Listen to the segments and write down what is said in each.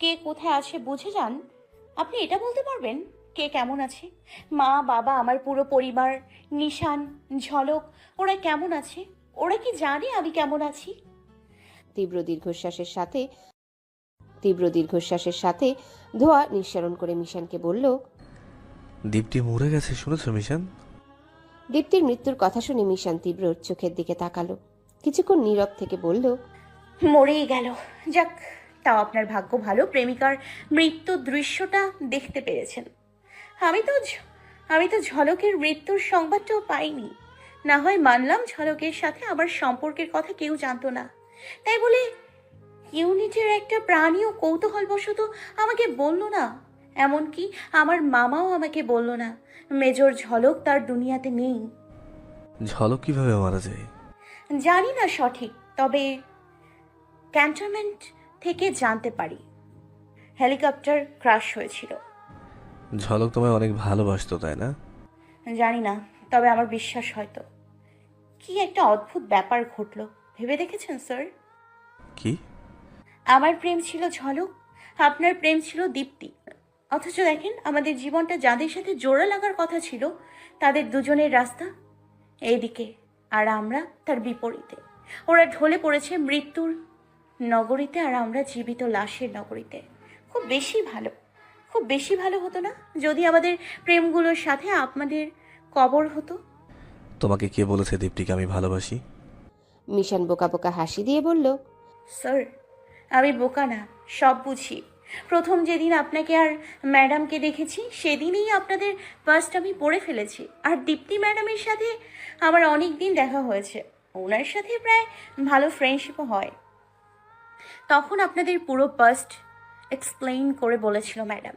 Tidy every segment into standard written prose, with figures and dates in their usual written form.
কে কোথায় আছে বুঝে যান। আপনি এটা বলতে পারবেন কে কেমন আছে? মা, বাবা, আমার পুরো পরিবার, নিশান, ঝলক, ওরা কেমন আছে? ওরা কি জানে আমি কেমন আছি? তীব্র দীর্ঘশ্বাসের সাথে তীব্র দীর্ঘশ্বাসের সাথে ধোয়া নিঃসরণ করে মিশানকে বলল। দীপ্তি মরে গেছে শুনেছ মিশান? দীপ্তির মৃত্যুর কথা শুনে মিশান তীব্রর চোখের দিকে তাকালো। কিছুক্ষণ নীরব থেকে বলল, মরেই গেল। যাক, তাও আপনার ভাগ্য ভালো, প্রেমিকার মৃত্যুর দৃশ্যটা দেখতে পেরেছেন। আমি তো আমি তো ঝলকের মৃত্যুর সংবাদটাও পাইনি। না হয় মানলাম ঝলকের সাথে আমার সম্পর্কের কথা কেউ জানতো না, তাই বলে ইউনিটের একটা প্রাণীও কৌতূহলবশত আমাকে বলল না। এমনকি আমার মামাও আমাকে বলল না মেজর ঝলক তার দুনিয়াতে নেই। ঝলক কিভাবে মারা যায়? জানি না সঠিক, তবে ক্যান্টনমেন্ট থেকে জানতে পারি হেলিকপ্টার ক্র্যাশ হয়েছিল। ঝলক তোমায় অনেক ভালোবাসতো তাই না? জানি না, তবে আমার বিশ্বাস হয়তো। কি একটা অদ্ভুত ব্যাপার ঘটলো ভেবে দেখেছেন স্যার? কি? আমার প্রেম ছিল ঝলক, আপনার প্রেম ছিল দীপ্তি। অথচ দেখেন আমাদের জীবনটা যাদের সাথে জোড়া লাগার কথা ছিল তাদের দুজনের রাস্তা এইদিকে, আর আমরা তার বিপরীতে। ওরা ঢলে পড়েছে মৃত্যুর নগরীতে আর আমরা জীবিত লাশের নগরীতে। খুব বেশি ভালো, খুব বেশি ভালো হতো না যদি আমাদের প্রেমগুলোর সাথে আপনাদের কবর হতো? তোমাকে কে বলেছে দীপ্তিকে আমি ভালোবাসি? মিশান বোকা বোকা হাসি দিয়ে বলল, স্যার, আমি বোকা না, সব বুঝি। প্রথম যেদিন আপনাকে আর ম্যাডামকে দেখেছি সেদিনই আপনাদের ফার্স্ট আমি পড়ে ফেলেছি। আর দীপ্তি ম্যাডামের সাথে আমার অনেক দিন দেখা হয়েছে, ওনার সাথে প্রায় ভালো ফ্রেন্ডশিপও হয়। তখন আপনাদের পুরো পাস্ট এক্সপ্লেইন করে বলেছিল ম্যাডাম।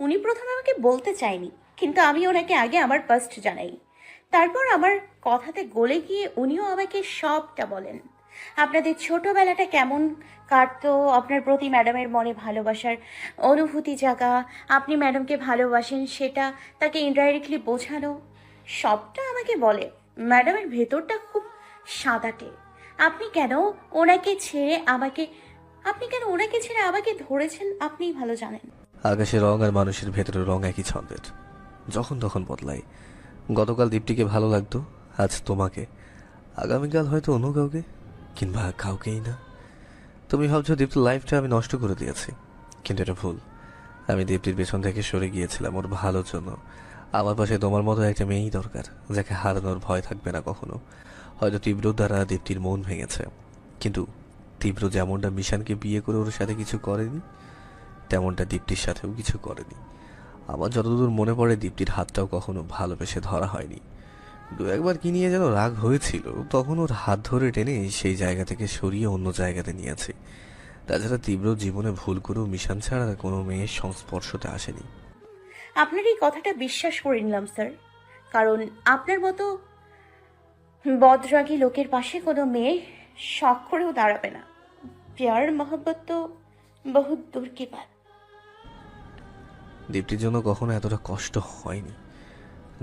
উনি প্রথমে আমাকে বলতে চায়নি, কিন্তু আমি ওনাকে আগে আমার পাস্ট জানাই। তারপর আমার কথাতে গলে গিয়ে উনিও আমাকে সবটা বলেন। আপনাদের ছোটবেলাটা কেমন কাটতো, আপনার প্রতি ম্যাডামের মনে ভালোবাসার অনুভূতি জাগা, আপনি ম্যাডামকে ভালোবাসেন সেটা তাকে ইনডাইরেক্টলি বোঝানো, সবটা আমাকে বলে। ম্যাডামের ভেতরটা খুব সাদাটে। আপনি কেন ওনাকে ছেড়ে আমাকে আপনি কেন ওনাকে ছেড়ে আমাকে ধরেছেন আপনিই ভালো জানেন। আকাশের রং আর মানুষের ভেতরের রং একই ছন্দের, যখন তখন বদলায়। গতকাল দীপ্তিকে ভালো লাগতো, আজ তোমাকে, আগামীকাল হয়তো অন্য কাউকে, কিংবা কাউকেই না। তুমি ভাবছো দীপ্তির লাইফটা আমি নষ্ট করে দিয়েছি, কিন্তু এটা ভুল। আমি দীপ্তির পেছন থেকে সরে গিয়েছিলাম ওর ভালোর জন্য। আমার পাশে তোমার মতো একটা মেয়েই দরকার, যাকে হারানোর ভয় থাকবে না কখনো। হয়তো তীব্র দ্বারা দীপ্তির মন ভেঙেছে, কিন্তু তীব্র যেমনটা মিশানকে বিয়ে করে ওর সাথে কিছু করেনি, তেমনটা দীপ্তির সাথেও কিছু করেনি। আমার যতদূর মনে পড়ে দীপ্তির হাতটাও কখনো ভালোবেসে ধরা হয়নি। দু একবার কি নিয়ে যেন রাগ হয়েছিল, তখন ওর হাত ধরে টেনে সেই জায়গা থেকে সরিয়ে অন্য জায়গাতে নিয়েছে। তাছাড়া তীব্র জীবনে ভুল করেও মিশান ছাড়া কোনো মেয়ের সংস্পর্শতে আসেনি। আপনার এই কথাটা বিশ্বাস করে নিলাম স্যার, কারণ আপনার মতো বদরাগী লোকের পাশে কোনো মেয়ে শখ করেও দাঁড়াবে না। প্যার মোহব্বত তো বহুত দূর কি বাত। দীপ্তির জন্য কখনো এতটা কষ্ট হয়নি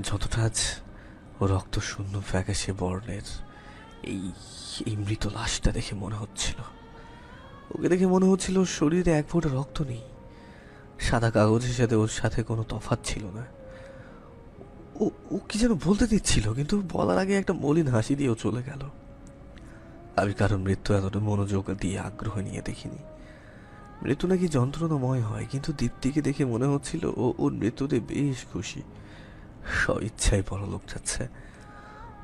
যতটা আজ ও রক্ত শূন্য ফ্যাকাশে বর্ণের এই এই মৃত লাশটা দেখে মনে হচ্ছিল। ওকে দেখে মনে হচ্ছিল ওর শরীরে এক ফোঁটা রক্ত নেই। সাদা কাগজের সাথে ওর সাথে কোনো তফাৎ ছিল না। ও ও কি যেন বলতে দিচ্ছিল, কিন্তু বলার আগে একটা মলিন হাসি দিয়েও চলে গেল। আমি কারণ মৃত্যু এতটা মনোযোগ দিয়ে আগ্রহ নিয়ে দেখিনি। মৃত্যু নাকি যন্ত্রণাময় হয়, কিন্তু দীপ্তিকে দেখে মনে হচ্ছিল ও ওর মৃত্যুতে বেশ খুশি, স্ব ইচ্ছায় পরলোক যাচ্ছে।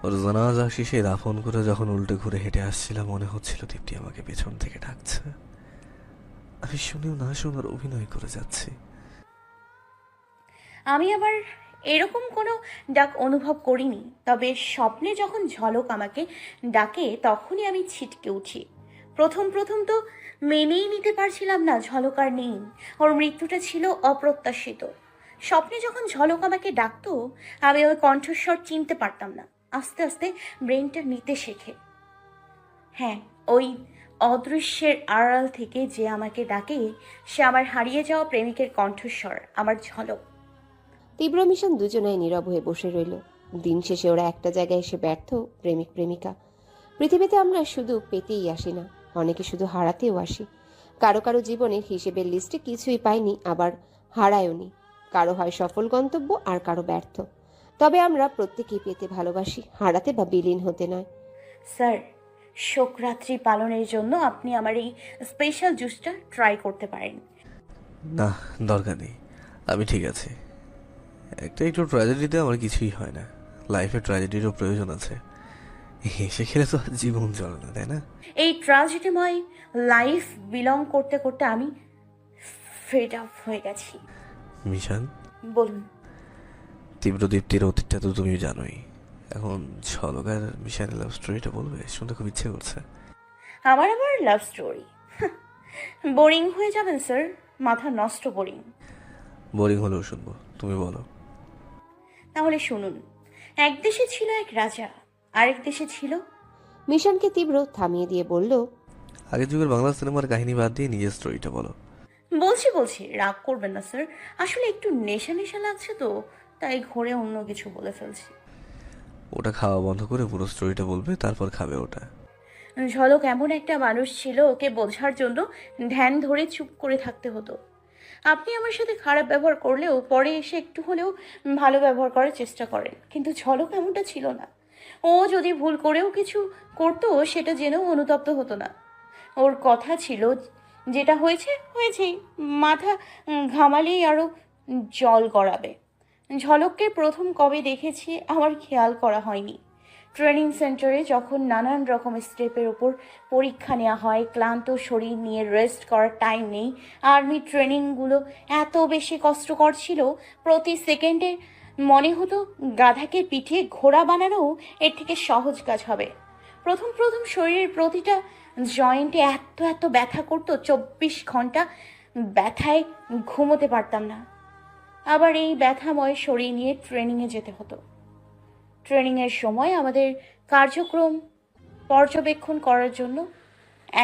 ওর জানাজা শেষে দাফন করে যখন উল্টে ঘুরে হেঁটে আসছিলাম, মনে হচ্ছিল দীপ্তি আমাকে পেছন থেকে ডাকছে। আমি শুনেও না শোনার অভিনয় করে যাচ্ছি। আমি আবার এরকম কোনো ডাক অনুভব করিনি, তবে স্বপ্নে যখন ঝলক আমাকে ডাকে তখনই আমি ছিটকে উঠি। প্রথম প্রথম তো মেনেই নিতে পারছিলাম না ঝলক আর নেই, ওর মৃত্যুটা ছিল অপ্রত্যাশিত। স্বপ্নে যখন ঝলক আমাকে ডাকতো আমি ওই কণ্ঠস্বর চিনতে পারতাম না। আস্তে আস্তে ব্রেনটা নিতে শেখে। হ্যাঁ, ওই অদৃশ্যের আড়াল থেকে যে আমাকে ডাকে সে আমার হারিয়ে যাওয়া প্রেমিকের কণ্ঠস্বর, আমার ঝলক। তীব্র মিশন দুজনেই নীরব হয়ে বসে রইল। দিন শেষে ওরা একটা জায়গায় এসে ব্যর্থ প্রেমিক প্রেমিকা। পৃথিবীতে আমরা শুধু পেতেই আসি না, অনেকে শুধু হারাতেও আসি। কারো কারো জীবনের হিসেবের লিস্টে কিছুই পাইনি, আবার হারায়ওনি। কারো হয় সফল গন্তব্য আর কারো ব্যর্থ। তবে আমরা প্রত্যেকেই পেতে ভালোবাসি, হারাতে বা বিলীন হতে নয়। স্যার, শোকরাত্রি পালনের জন্য আপনি আমার এই স্পেশাল জুসটা ট্রাই করতে পারেন। না, দরকার নেই, আমি ঠিক আছি। একটু ট্র্যাজেডিতে আমার কিছুই হয় না। লাইফে ট্র্যাজেডিরও প্রয়োজন আছে। হেসে খেলে তো আর জীবন চলে না, তাই না? এই ট্র্যাজেডিময় লাইফ বিলং করতে করতে আমি ফেড আপ হয়ে গেছি। মিশন, বলুন। তীব্র দীপ্তির অতীতটা তো তুমি জানোই। এখন ঝলক আর মিশনের লাভ স্টোরিটা বলবে? শুনতে খুব ইচ্ছে করছে। আমার আবার লাভ স্টোরি? বোরিং হয়ে যাবেন স্যার, মাথা নষ্ট বোরিং। বোরিং হলেও শুনবো, তুমি বলো। তাহলে শুনুন। এক দেশে ছিল এক রাজা, আরেক দেশে ছিল। মিশনকে তীব্র থামিয়ে দিয়ে বলল, আগের যুগের বাংলা সিনেমার কাহিনী বাদ দিয়ে নিজের স্টোরিটা বলো। বলছি, রাগ করবেন না স্যার, আসলে একটু নেশা নেশা লাগছে তো, তাই ঘরে অন্য কিছু বলে ফেলছি। ওটা খাওয়া বন্ধ করে পুরো স্টোরিটা বলবে, তারপর খাবে ওটা। ঝলক এমন একটা মানুষ ছিল, ওকে বোঝার জন্য ধ্যান ধরে চুপ করে থাকতে হতো। আপনি আমার সাথে খারাপ ব্যবহার করলেও পরে এসে একটু হলেও ভালো ব্যবহার করার চেষ্টা করেন, কিন্তু ঝলক এমনটা ছিল না। ও যদি ভুল করেও কিছু করতো, সেটা জেনেও অনুতপ্ত হতো না। ওর কথা ছিল, যেটা হয়েছে হয়েছেই, মাথা ঘামালেই আরও জল গড়াবে। ঝলককে প্রথম কবে দেখেছি আমার খেয়াল করা হয়নি। ট্রেনিং সেন্টারে যখন নানান রকম স্টেপের ওপর পরীক্ষা নেওয়া হয়, ক্লান্ত শরীর নিয়ে রেস্ট করার টাইম নেই। আর্মি ট্রেনিংগুলো এত বেশি কষ্টকর ছিল, প্রতি সেকেন্ডে মনে হতো গাধাকে পিঠিয়ে ঘোড়া বানানো এর থেকে সহজ কাজ হবে। প্রথম প্রথম শরীরের প্রতিটা জয়েন্টে এত ব্যথা করতো, 24 ঘন্টা ব্যথায় ঘুমোতে পারতাম না। আবার এই ব্যথাময় শরীর নিয়ে ট্রেনিংয়ে যেতে হতো। ট্রেনিংয়ের সময় আমাদের কার্যক্রম পর্যবেক্ষণ করার জন্য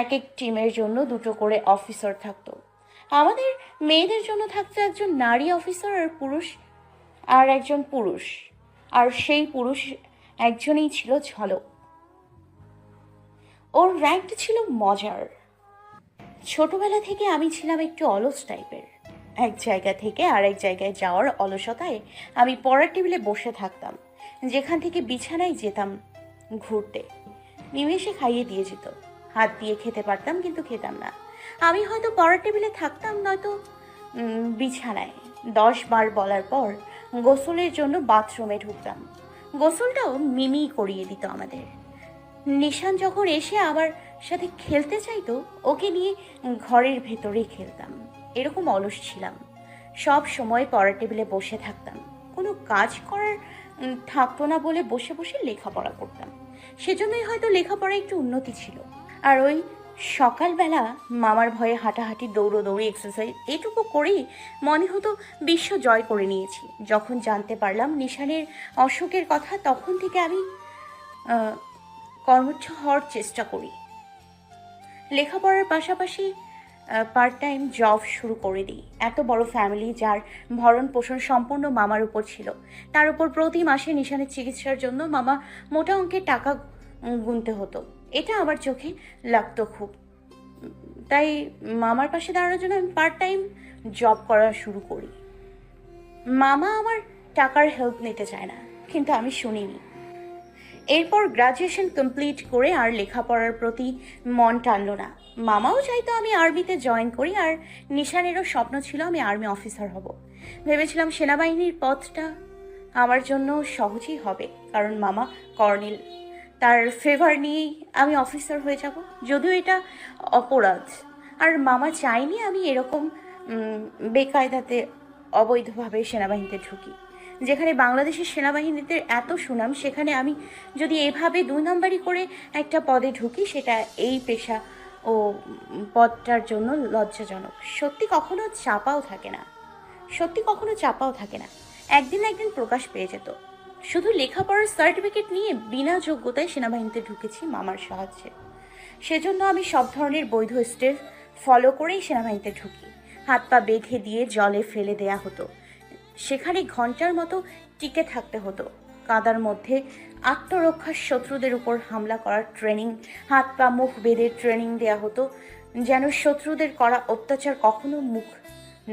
এক এক টিমের জন্য 2টো করে অফিসার থাকতো। আমাদের মেয়েদের জন্য থাকতো একজন নারী অফিসার আর একজন পুরুষ, আর সেই পুরুষ একজনই ছিল ঝলক। ওর র্যাঙ্কটা ছিল মজার। ছোটবেলা থেকে আমি ছিলাম একটু অলস টাইপের। এক জায়গা থেকে আরেক জায়গায় যাওয়ার অলসতায় আমি পড়ার টেবিলে বসে থাকতাম, যেখান থেকে বিছানায় যেতাম ঘুরতে। নিমেষে খাইয়ে দিয়ে যেত। হাত দিয়ে খেতে পারতাম, কিন্তু খেতাম না। আমি হয়তো পড়ার টেবিলে থাকতাম, নয়তো বিছানায়। 10 বার বলার পর গোসলের জন্য বাথরুমে ঢুকতাম। গোসলটাও মিমি করিয়ে দিত আমাদের। নিশান যখন এসে আমার সাথে খেলতে চাইতো, ওকে নিয়ে ঘরের ভেতরেই খেলতাম। এরকম অলস ছিলাম। সব সময় পড়ার টেবিলে বসে থাকতাম, কোনো কাজ করার থাকতো না বলে বসে বসে লেখাপড়া করতাম। সেজন্যই হয়তো লেখাপড়ায় একটু উন্নতি ছিল। আর ওই সকালবেলা মামার ভয়ে হাঁটাহাঁটি, দৌড়োদৌড়ি, এক্সারসাইজ এটুকু করেই মনে হতো বিশ্ব জয় করে নিয়েছি। যখন জানতে পারলাম নিশানের অসুখের কথা, তখন থেকে আমি কর্মঠ হওয়ার চেষ্টা করি। লেখাপড়ার পাশাপাশি পার্ট টাইম জব শুরু করে দিই। এত বড় ফ্যামিলি, যার ভরণ পোষণ সম্পূর্ণ মামার উপর ছিল। তার উপর প্রতি মাসে নিশানের চিকিৎসার জন্য মামা মোটা অঙ্কের টাকা গুনতে হতো। এটা আমার চোখে লাগতো খুব। তাই মামার পাশে দাঁড়ানোর জন্য আমি পার্ট টাইম জব করা শুরু করি। মামা আমার টাকার হেল্প নিতে চায় না, কিন্তু আমি শুনিনি। এরপর গ্রাজুয়েশন কমপ্লিট করে আর লেখাপড়ার প্রতি মন টানলো না। মামাও চাইতো আমি আর্মিতে জয়েন করি, আর নিশানেরও স্বপ্ন ছিল আমি আর্মি অফিসার হব। ভেবেছিলাম সেনাবাহিনীর পথটা আমার জন্য সহজই হবে, কারণ মামা কর্নেল। তার ফেভার নিয়েই আমি অফিসার হয়ে যাব, যদিও এটা অপরাধ। আর মামা চাইনি আমি এরকম বেকায়দাতে অবৈধভাবে সেনাবাহিনীতে ঢুকি। যেখানে বাংলাদেশের সেনাবাহিনীতে এত সুনাম, সেখানে আমি যদি এভাবে 2 নাম্বারি করে একটা পদে ঢুকি, সেটা এই পেশা ও পদটার জন্য লজ্জাজনক। সত্যি কখনো চাপাও থাকে না। একদিন না একদিন প্রকাশ পেয়ে যেত। শুধু লেখাপড়ার সার্টিফিকেট নিয়ে বিনা যোগ্যতায় সেনাবাহিনীতে ঢুকেছি মামার সাহায্যে। সেজন্য আমি সব ধরনের বৈধ স্টেপ ফলো করেই সেনাবাহিনীতে ঢুকি। হাত পা বেঁধে দিয়ে জলে ফেলে দেয়া হতো। সেখানে ঘন্টার মতো টিকে থাকতে হতো। কাদার মধ্যে আত্মরক্ষার শত্রুদের উপর হামলা করার ট্রেনিং, হাত পা মুখ বেঁধে ট্রেনিং দেয়া হতো যেন শত্রুদের করা অত্যাচার কখনো মুখ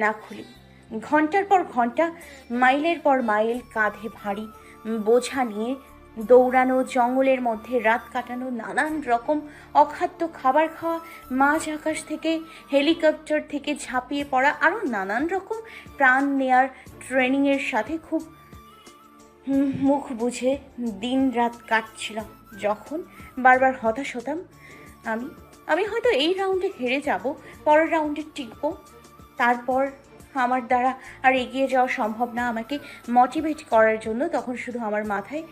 না খুলি। ঘন্টার পর ঘন্টা, মাইলের পর মাইল কাঁধে ভারী বোঝা নিয়ে দৌড়ানো, জঙ্গলের মধ্যে রাত কাটানো, নানান রকম অখাদ্য খাবার খাওয়া, মাঝ আকাশ থেকে হেলিকপ্টার থেকে ঝাঁপিয়ে পড়া, আরও নানান রকম প্রাণ নেয়ার ট্রেনিংয়ের সাথে খুব মুখ বুঝে দিন রাত কাটছিল। যখন বারবার হতাশ হতাম, আমি আমি হয়তো এই রাউন্ডে হেরে যাব, পরের রাউন্ডে টিকবো, তারপর আমার দ্বারা আর এগিয়ে যাওয়া সম্ভব না, আমাকে মোটিভেট করার জন্য তখন শুধু আমার মাথায়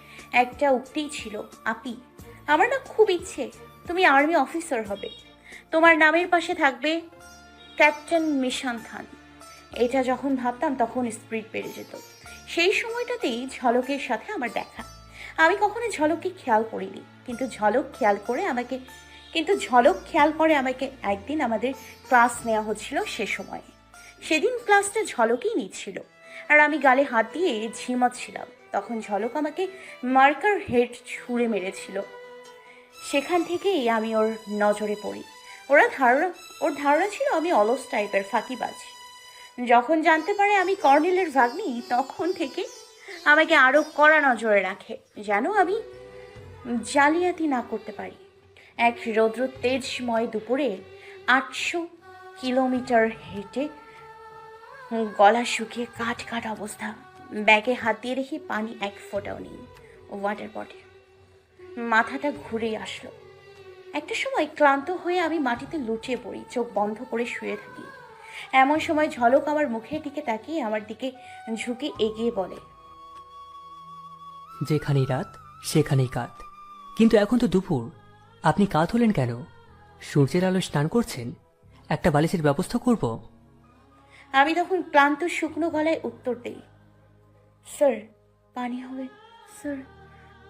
একটা উক্তিই ছিল, আপি, আমার না খুব ইচ্ছে তুমি আর্মি অফিসার হবে, তোমার নামের পাশে থাকবে ক্যাপ্টেন মিশান খান। এটা যখন ভাবতাম তখন স্পিড বেড়ে যেত। সেই সময়টাতেই ঝলকের সাথে আমার দেখা। আমি কখনো ঝলককে খেয়াল করিনি, কিন্তু ঝলক খেয়াল করে আমাকে একদিন আমাদের ক্লাস নেওয়া হচ্ছিল। সেদিন ক্লাসটা ঝলকই নিচ্ছিল, আর আমি গালে হাত দিয়ে ঝিমাচ্ছিলাম। তখন ঝলক আমাকে মার্কার হেড ছুঁড়ে মেরেছিল। সেখান থেকেই আমি ওর নজরে পড়ি। ওর ধারণা ছিল আমি অলস টাইপের ফাঁকিবাজ। যখন জানতে পারে আমি কর্নেলের ভাগ্নি, তখন থেকে আমাকে আরও কড়া নজরে রাখে, যেন আমি জালিয়াতি না করতে পারি। এক রৌদ্র তেজময় দুপুরে 800 কিলোমিটার হেঁটে গলা শুকিয়ে কাঠ কাঠ অবস্থা, ব্যাগে হাত দিয়ে রেখে পানি এক ফোঁটাও নেই, ওয়াটার বটল, মাথাটা ঘুরে আসলো। একটা সময় ক্লান্ত হয়ে আমি মাটিতে লুটিয়ে পড়ি, চোখ বন্ধ করে শুয়ে থাকি। এমন সময় ঝলক আমার মুখের দিকে তাকিয়ে আমার দিকে ঝুঁকে এগিয়ে বলে, যেখানেই রাত সেখানেই কাত, কিন্তু এখন তো দুপুর, আপনি কাত হলেন কেন? সূর্যের আলো স্নান করছেন? একটা বালিশের ব্যবস্থা করব? আমি তখন ক্লান্ত শুকনো গলায় উত্তর দেই, স্যার পানি হবে, স্যার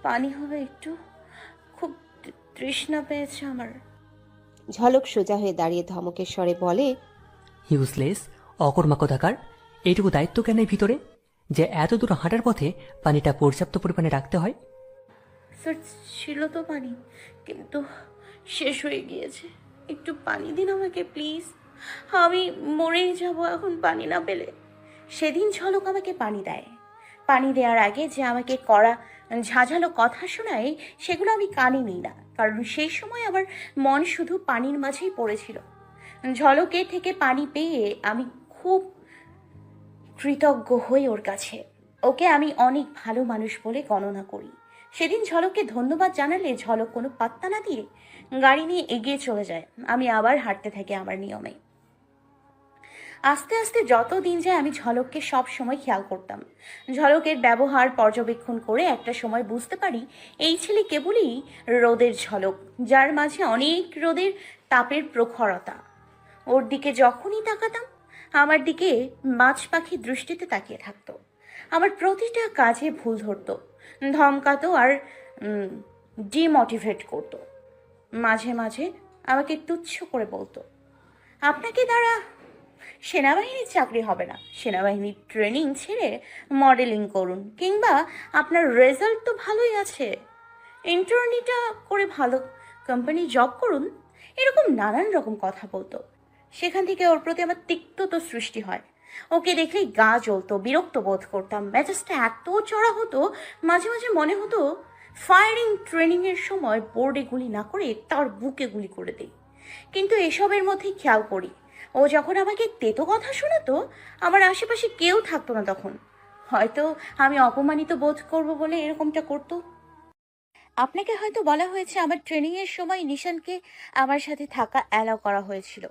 পানি হবে একটু, খুব তৃষ্ণা পেয়েছে আমার। ঝলক সোজা হয়ে দাঁড়িয়ে ধমকের স্বরে বলে, ইউজলেস, অকর্মা কোথাকার, এইটুকু দায়িত্ব কেন এই ভিতরে যে এত দূর হাঁটার পথে পানিটা পর্যাপ্ত পরিমাণে রাখতে হয়? স্যার ছিল তো পানি, কিন্তু শেষ হয়ে গিয়েছে, একটু পানি দিন আমাকে প্লিজ, আমি মরেই যাব এখন পানি না পেলে। সেদিন ঝলক আমাকে পানি দেয়। পানি দেওয়ার আগে যে আমাকে কড়া ঝাঁঝালো কথা শোনায়, সেগুলো আমি কানে নিই না, কারণ সেই সময় আমার মন শুধু পানির মাঝেই পড়েছিল। ঝলকের থেকে পানি পেয়ে আমি খুব কৃতজ্ঞ হই ওর কাছে। ওকে আমি অনেক ভালো মানুষ বলে গণনা করি। সেদিন ঝলককে ধন্যবাদ জানালে ঝলক কোনো পাত্তা না দিয়ে গাড়ি নিয়ে এগিয়ে চলে যায়। আমি আবার হাঁটতে থাকি আমার নিয়মে। আস্তে আস্তে যত দিন যায় আমি ঝলককে সব সময় খেয়াল করতাম। ঝলকের ব্যবহার পর্যবেক্ষণ করে একটা সময় বুঝতে পারি এই ছেলে কেবলই রোদের ঝলক, যার মাঝে অনেক রোদের তাপের প্রখরতা। ওর দিকে যখনই তাকাতাম আমার দিকে মাছ পাখি দৃষ্টিতে তাকিয়ে থাকতো। আমার প্রতিটা কাজে ভুল ধরতো, ধমকাতো আর ডিমোটিভেট করতো। মাঝে মাঝে আমাকে তুচ্ছ করে বলতো, আপনাকে দ্বারা সেনাবাহিনীর চাকরি হবে না, সেনাবাহিনীর ট্রেনিং ছেড়ে মডেলিং করুন, কিংবা আপনার রেজাল্ট তো ভালোই আছে, ইন্টার্নিটা করে ভালো কোম্পানি জব করুন। এরকম নানান রকম কথা বলতো। সেখান থেকে ওর প্রতি আমার তিক্ততা সৃষ্টি হয়। ওকে দেখলেই গা জ্বলতো, বিরক্ত বোধ করতাম, মেজাজটা এত চড়া হতো, মাঝে মাঝে মনে হতো ফায়ারিং ট্রেনিংয়ের সময় বোর্ডে গুলি না করে তার বুকে গুলি করে দেই। কিন্তু এসবের মধ্যেই খেয়াল করি, ও যখন আমাকে তেতো কথা শোনাতো আমার আশেপাশে কেউ থাকতো না তখন। হয়তো আমি অপমানিত বোধ করব বলে এরকমটা করতো। আপনাকে হয়তো বলা হয়েছে আমার ট্রেনিংয়ের সময় নিশানকে আমার সাথে থাকা অ্যালাউ করা হয়েছিল।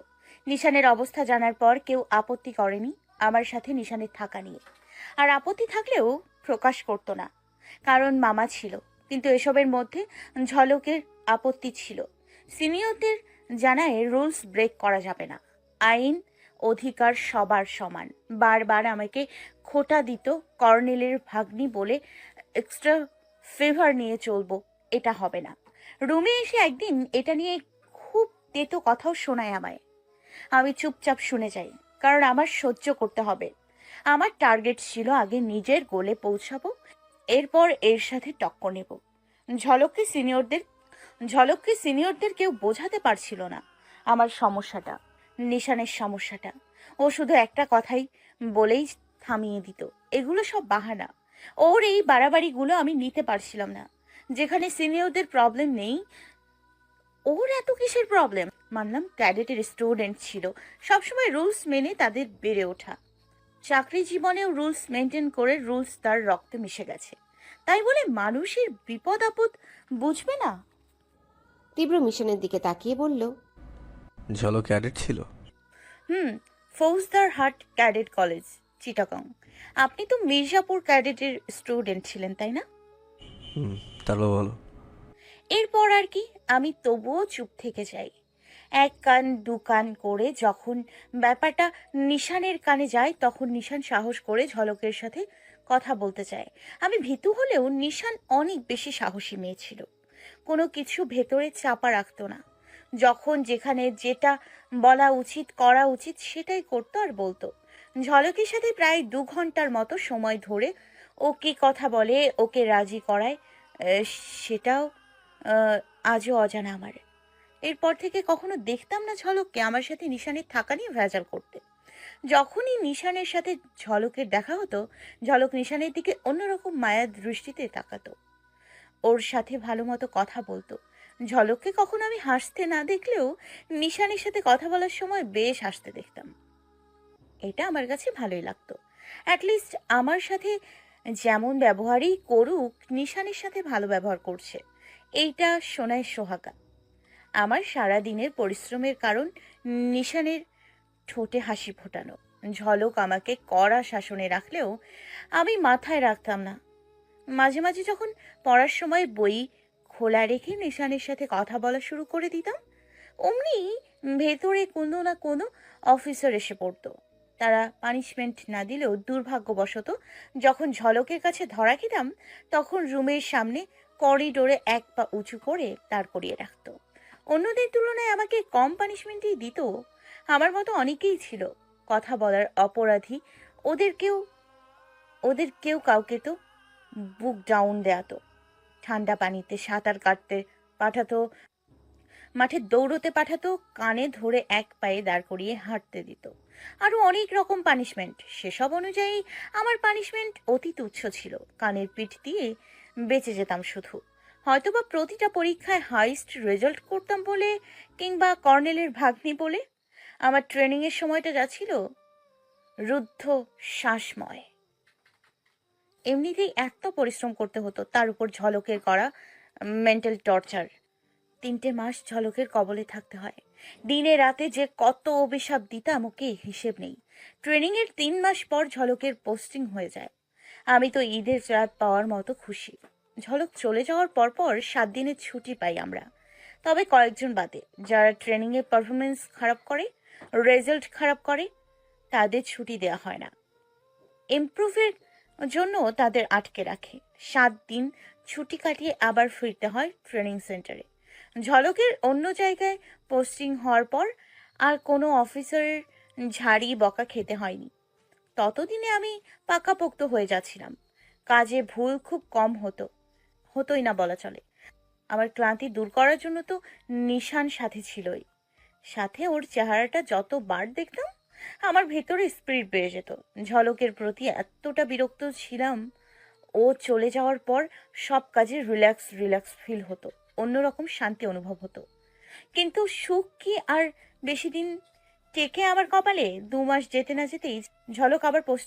নিশানের অবস্থা জানার পর কেউ আপত্তি করেনি আমার সাথে নিশানের থাকা নিয়ে, আর আপত্তি থাকলেও প্রকাশ করতো না, কারণ মামা ছিল। কিন্তু এসবের মধ্যে ঝলকের আপত্তি ছিল। সিনিয়রদের জানায় রুলস ব্রেক করা যাবে না, আইন অধিকার সবার সমান। বারবার আমাকে খোঁটা দিত, কর্নেলের ভাগ্নি বলে এক্সট্রা ফেভার নিয়ে চলবো, এটা হবে না। রুমে এসে একদিন এটা নিয়ে খুব তেতো কথাও শোনায় আমায়। আমি চুপচাপ শুনে যাই, কারণ আমার সহ্য করতে হবে। আমার টার্গেট ছিল আগে নিজের গোলে পৌঁছাবো, এরপর এর সাথে টক্কর নেব। ঝলককে সিনিয়রদের ঝলককে সিনিয়রদের কেউ বোঝাতে পারছিল না আমার সমস্যাটা, নিশানের সমস্যাটা। ও শুধু একটা কথাই বলেই থামিয়ে দিত, এগুলো সব বাহানা। ওর এই বাড়াবাড়িগুলো আমি নিতে পারছিলাম না। যেখানে সিনিয়রদের প্রবলেম নেই, ওর এত কিসের প্রবলেম? মানলাম ক্যাডেটের স্টুডেন্ট ছিল, সবসময় রুলস মেনে তাদের বেড়ে ওঠা। চাকরি জীবনেও রুলস মেনটেন করে রুলস তার রক্তে মিশে গেছে, তাই বলে মানুষের বিপদ আপদ বুঝবে না? তীব্র মিশনের দিকে তাকিয়ে বলল, ঝলক ক্যাডেট ছিল? হুম, ফৌজদার হাট ক্যাডেট কলেজ, চিটাগং। আপনি তো মির্জাপুর ক্যাডেটের স্টুডেন্ট ছিলেন, তাই না? হুম, তারপর বলো। এরপর আর কি, আমি তবুও চুপ থেকে যাই। এক কান দু কান করে যখন ব্যাপারটা নিশানের কানে যায়, তখন নিশান সাহস করে ঝলকের সাথে কথা বলতে চায়। আমি ভীতু হলেও নিশান অনেক বেশি সাহসী মেয়ে ছিল। কোনো কিছু ভেতরে চাপা রাখতো না। যখন যেখানে যেটা বলা উচিত করা উচিত সেটাই করতো আর বলতো। ঝলকের সাথে প্রায় 2 ঘন্টার মতো সময় ধরে ও কি কথা বলে ওকে রাজি করায়, সেটাও আজও অজানা আমার। এরপর থেকে কখনো দেখতাম না ঝলককে আমার সাথে নিশানের থাকা নিয়ে ভেজাল করতে। যখনই নিশানের সাথে ঝলকের দেখা হতো, ঝলক নিশানের দিকে অন্যরকম মায়ার দৃষ্টিতে তাকাতো, ওর সাথে ভালো মতো কথা বলতো। ঝলককে কখনো আমি হাসতে না দেখলেও নিশানের সাথে কথা বলার সময় বেশ হাসতে দেখতাম। এটা আমার কাছে ভালোই লাগতো। অ্যাটলিস্ট আমার সাথে যেমন ব্যবহারই করুক, নিশানের সাথে ভালো ব্যবহার করছে, এইটা শোনায় সোহাগা। আমার সারা দিনের পরিশ্রমের কারণ নিশানের ঠোঁটে হাসি ফোটানো। ঝলক আমাকে কড়া শাসনে রাখলেও আমি মাথায় রাখতাম না। মাঝে মাঝে যখন পড়ার সময় বই খোলা রেখে নিশানের সাথে কথা বলা শুরু করে দিতাম, অমনি ভেতরে কোনো না কোনো অফিসার এসে পড়তো। তারা পানিশমেন্ট না দিলেও দুর্ভাগ্যবশত যখন ঝলকের কাছে ধরা খেতাম, তখন রুমের সামনে করিডোরে এক পা উঁচু করে দাঁড় করিয়ে রাখতো। অন্যদের তুলনায় আমাকে কম পানিশমেন্টই দিত। আমার মতো অনেকেই ছিল কথা বলার অপরাধী। ওদের কেউ কাউকে তো বুক ডাউন দেয়াতো, ঠান্ডা পানিতে সাঁতার কাটতে পাঠাতো, মাঠে দৌড়তে পাঠাতো, কানে ধরে এক পায়ে দাঁড় করিয়ে হাঁটতে দিত। আরো অনেক রকম পানিশমেন্ট। সেসব অনুযায়ী আমার পানিশমেন্ট অতি তুচ্ছ ছিল। কানের পিঠ দিয়ে বেঁচে যেতাম শুধু। হয়তোবা প্রতিটা পরীক্ষায় হাইস্ট রেজাল্ট করতাম বলে, কিংবা কর্নেলের ভাগ্নি বলে। আমার ট্রেনিং এর সময়টা যাচ্ছিল রুদ্ধ শ্বাসময়। এমনিতেই এত পরিশ্রম করতে হতো, তার উপর ঝলকের করা মেন্টাল টর্চার। 3 মাস ঝলকের কবলে থাকতে হয়। দিনে রাতে যে কত অভিশাপ দিতাম ওকে হিসেব নেই। ট্রেনিং এর 3 মাস পর ঝলকের পোস্টিং হয়ে যায়। আমি তো ঈদের রাত পাওয়ার মতো খুশি। ঝলক চলে যাওয়ার পরপর 7 দিনের ছুটি পাই আমরা। তবে কয়েকজন বাদে, যারা ট্রেনিং এর পারফরমেন্স খারাপ করে, রেজাল্ট খারাপ করে, তাদের ছুটি দেওয়া হয় না। ইমপ্রুভের জন্য তাদের আটকে রাখে। 7 দিন ছুটি কাটিয়ে আবার ফিরতে হয় ট্রেনিং সেন্টারে। ঝলকের অন্য জায়গায় পোস্টিং হওয়ার পর আর কোনো অফিসারের ঝাড়ি বকা খেতে হয়নি। ততদিনে আমি পাকাপোক্ত হয়ে যাচ্ছিলাম। কাজে ভুল খুব কম হতোই না বলা চলে। আমার ক্লান্তি দূর করার জন্য তো নিশান সাথে ছিলই। সাথে ওর চেহারাটা যতবার দেখতাম আমার ভেতরে স্পিরিট বেড়ে যেত। ঝলকের প্রতি এতটা বিরক্ত ছিলাম, ও চলে যাওয়ার পর সব কাজে রিল্যাক্স ফিল হতো, অন্যরকম শান্তি অনুভব হতো। কিন্তু সুখ কি আর বেশি দিন টেকে আমার কপালে? 2 মাস যেতে না যেতেই ঝলক আবার পোস্টিং